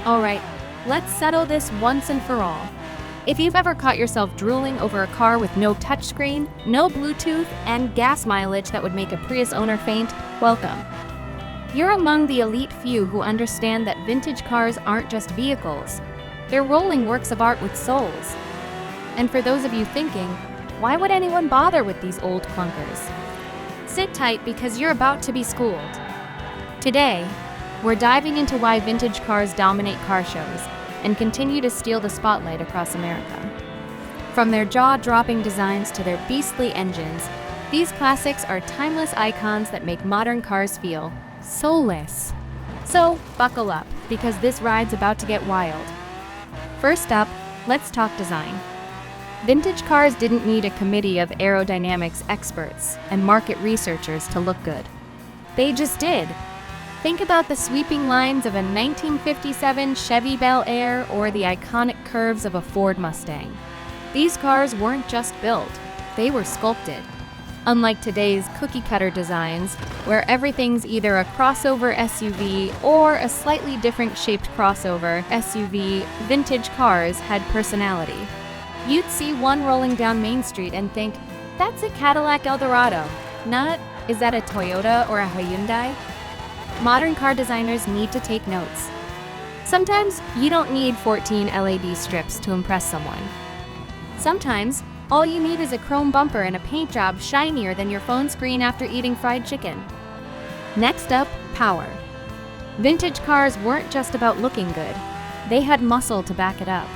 Alright, let's settle this once and for all. If you've ever caught yourself drooling over a car with no touchscreen, no Bluetooth, and gas mileage that would make a Prius owner faint, welcome. You're among the elite few who understand that vintage cars aren't just vehicles. They're rolling works of art with souls. And for those of you thinking, why would anyone bother with these old clunkers? Sit tight because you're about to be schooled. Today, we're diving into why vintage cars dominate car shows and continue to steal the spotlight across America. From their jaw-dropping designs to their beastly engines, these classics are timeless icons that make modern cars feel soulless. So, buckle up, because this ride's about to get wild. First up, let's talk design. Vintage cars didn't need a committee of aerodynamics experts and market researchers to look good. They just did. Think about the sweeping lines of a 1957 Chevy Bel Air or the iconic curves of a Ford Mustang. These cars weren't just built, they were sculpted. Unlike today's cookie-cutter designs, where everything's either a crossover SUV or a slightly different shaped crossover SUV, vintage cars had personality. You'd see one rolling down Main Street and think, that's a Cadillac Eldorado, not, is that a Toyota or a Hyundai? Modern car designers need to take notes. Sometimes you don't need 14 LED strips to impress someone. Sometimes all you need is a chrome bumper and a paint job shinier than your phone screen after eating fried chicken. Next up, power. Vintage cars weren't just about looking good. They had muscle to back it up.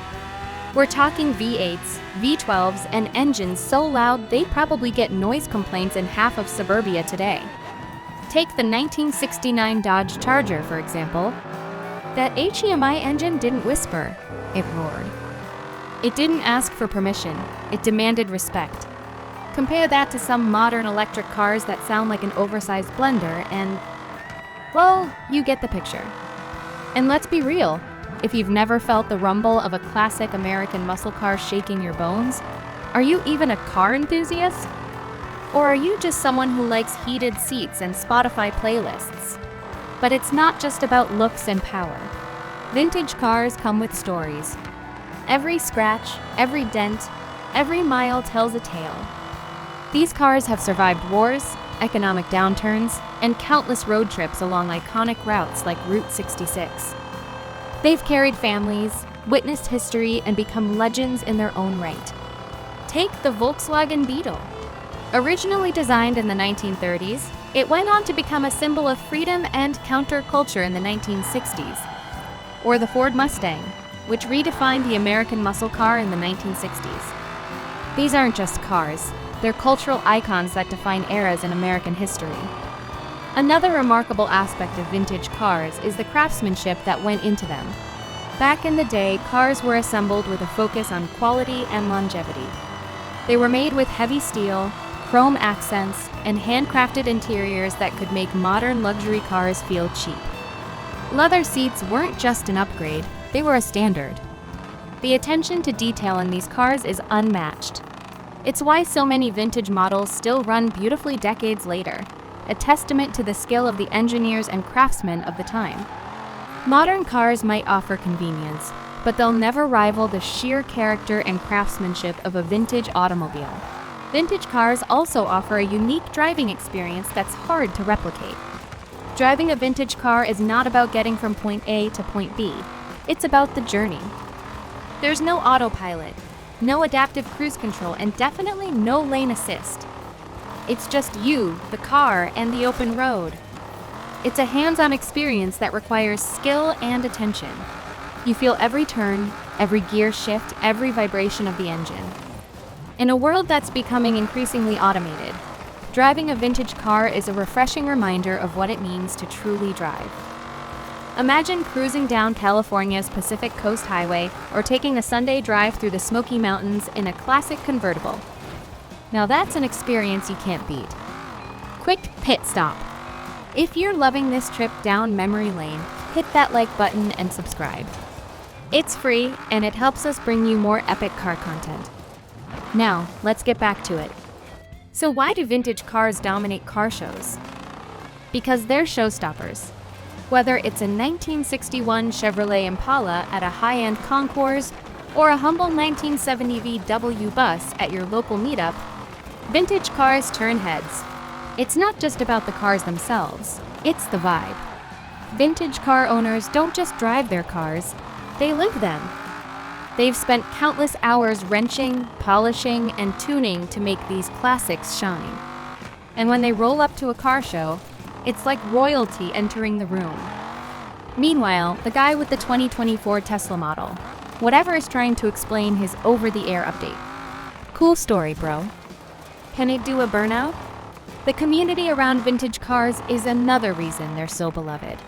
We're talking V8s, V12s, and engines so loud they probably get noise complaints in half of suburbia today. Take the 1969 Dodge Charger, for example. That HEMI engine didn't whisper, it roared. It didn't ask for permission, it demanded respect. Compare that to some modern electric cars that sound like an oversized blender and, well, you get the picture. And let's be real, if you've never felt the rumble of a classic American muscle car shaking your bones, are you even a car enthusiast? Or are you just someone who likes heated seats and Spotify playlists? But it's not just about looks and power. Vintage cars come with stories. Every scratch, every dent, every mile tells a tale. These cars have survived wars, economic downturns, and countless road trips along iconic routes like Route 66. They've carried families, witnessed history, and become legends in their own right. Take the Volkswagen Beetle. Originally designed in the 1930s, it went on to become a symbol of freedom and counterculture in the 1960s. Or the Ford Mustang, which redefined the American muscle car in the 1960s. These aren't just cars, they're cultural icons that define eras in American history. Another remarkable aspect of vintage cars is the craftsmanship that went into them. Back in the day, cars were assembled with a focus on quality and longevity. They were made with heavy steel, chrome accents, and handcrafted interiors that could make modern luxury cars feel cheap. Leather seats weren't just an upgrade, they were a standard. The attention to detail in these cars is unmatched. It's why so many vintage models still run beautifully decades later, a testament to the skill of the engineers and craftsmen of the time. Modern cars might offer convenience, but they'll never rival the sheer character and craftsmanship of a vintage automobile. Vintage cars also offer a unique driving experience that's hard to replicate. Driving a vintage car is not about getting from point A to point B. It's about the journey. There's no autopilot, no adaptive cruise control, and definitely no lane assist. It's just you, the car, and the open road. It's a hands-on experience that requires skill and attention. You feel every turn, every gear shift, every vibration of the engine. In a world that's becoming increasingly automated, driving a vintage car is a refreshing reminder of what it means to truly drive. Imagine cruising down California's Pacific Coast Highway or taking a Sunday drive through the Smoky Mountains in a classic convertible. Now that's an experience you can't beat. Quick pit stop. If you're loving this trip down memory lane, hit that like button and subscribe. It's free and it helps us bring you more epic car content. Now, let's get back to it. So why do vintage cars dominate car shows? Because they're showstoppers. Whether it's a 1961 Chevrolet Impala at a high-end concours or a humble 1970 VW bus at your local meetup, vintage cars turn heads. It's not just about the cars themselves, it's the vibe. Vintage car owners don't just drive their cars, they live them. They've spent countless hours wrenching, polishing, and tuning to make these classics shine. And when they roll up to a car show, it's like royalty entering the room. Meanwhile, the guy with the 2024 Tesla model, whatever is trying to explain his over-the-air update. Cool story, bro. Can it do a burnout? The community around vintage cars is another reason they're so beloved.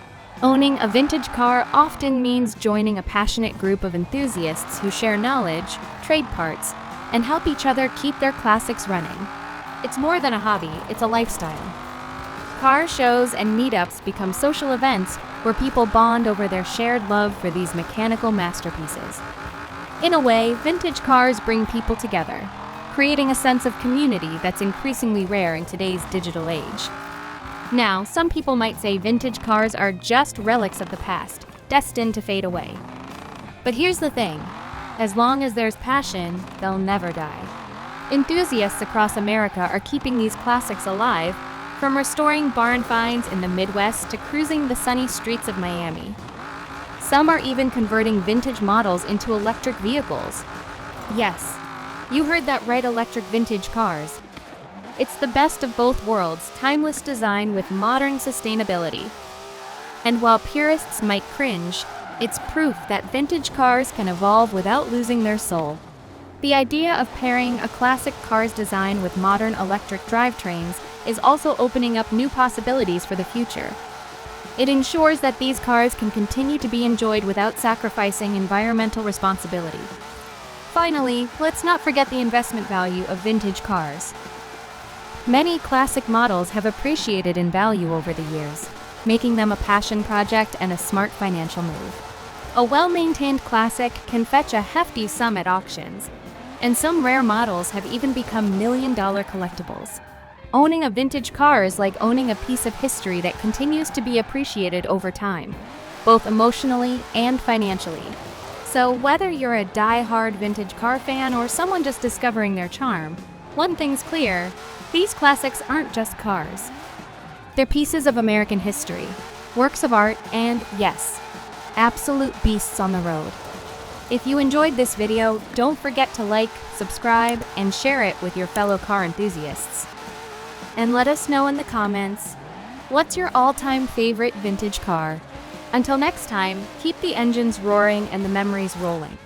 Owning a vintage car often means joining a passionate group of enthusiasts who share knowledge, trade parts, and help each other keep their classics running. It's more than a hobby, it's a lifestyle. Car shows and meetups become social events where people bond over their shared love for these mechanical masterpieces. In a way, vintage cars bring people together, creating a sense of community that's increasingly rare in today's digital age. Now, some people might say vintage cars are just relics of the past, destined to fade away. But here's the thing, as long as there's passion, they'll never die. Enthusiasts across America are keeping these classics alive, from restoring barn finds in the Midwest to cruising the sunny streets of Miami. Some are even converting vintage models into electric vehicles. Yes, you heard that right, electric vintage cars. It's the best of both worlds, timeless design with modern sustainability. And while purists might cringe, it's proof that vintage cars can evolve without losing their soul. The idea of pairing a classic car's design with modern electric drivetrains is also opening up new possibilities for the future. It ensures that these cars can continue to be enjoyed without sacrificing environmental responsibility. Finally, let's not forget the investment value of vintage cars. Many classic models have appreciated in value over the years, making them a passion project and a smart financial move. A well-maintained classic can fetch a hefty sum at auctions, and some rare models have even become million-dollar collectibles. Owning a vintage car is like owning a piece of history that continues to be appreciated over time, both emotionally and financially. So whether you're a die-hard vintage car fan or someone just discovering their charm, one thing's clear, these classics aren't just cars. They're pieces of American history, works of art, and yes, absolute beasts on the road. If you enjoyed this video, don't forget to like, subscribe, and share it with your fellow car enthusiasts. And let us know in the comments, what's your all-time favorite vintage car? Until next time, keep the engines roaring and the memories rolling.